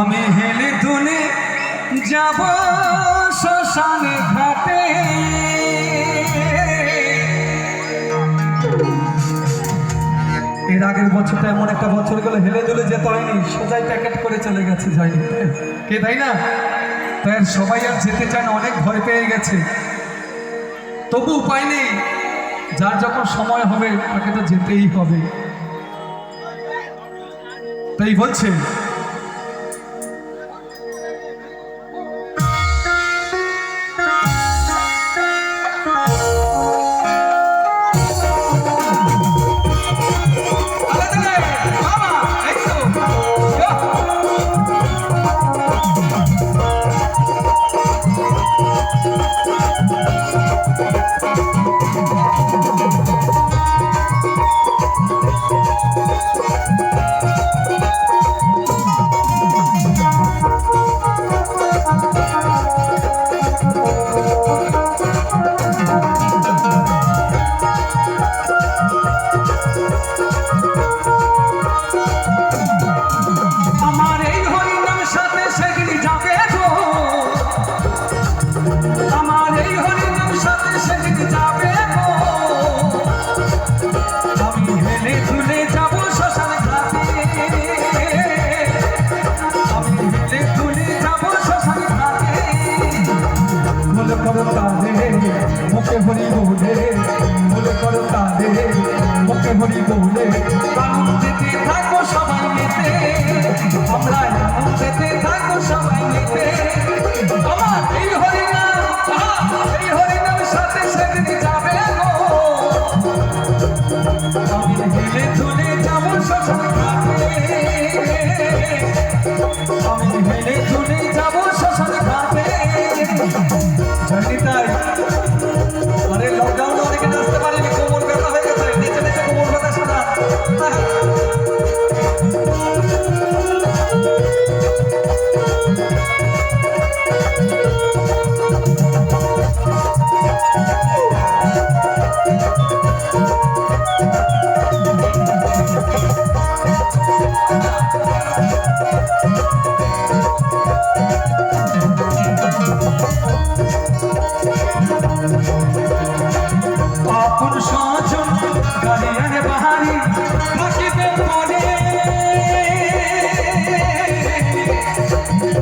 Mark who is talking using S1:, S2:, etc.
S1: আমি হেলে দুলে যাব শ্মশানে ঘাটে, এর আগের বছরটা এমন একটা বছর গেল হেলে দুলে যেতে হয়নি, সোজাই প্যাকেট করে চলে গেছে, যায়নি কে তাই না? তাই আর সবাই আর যেতে চায় না, অনেক ভয় পেয়ে গেছে। তবু উপায় নেই, যার যখন সময় হবে তাকে তো যেতেই হবে। তাই বলছে মুখে হরি বলে, বলে করো তাদে মুখে হরি বলে, আনন্দেতে থাকো সবাই মেতে, আমরা আনন্দেতে থাকো সবাই মেতে। আমার এই হরিনাম, এই হরিনাম সাথে সেদিন যাবে গো, আমি হেলে দুলে যাব শ্মশান ঘাটে, আমি হেলে দুলে যাব শ্মশান ঘাটে। জানি তাই আরে লগা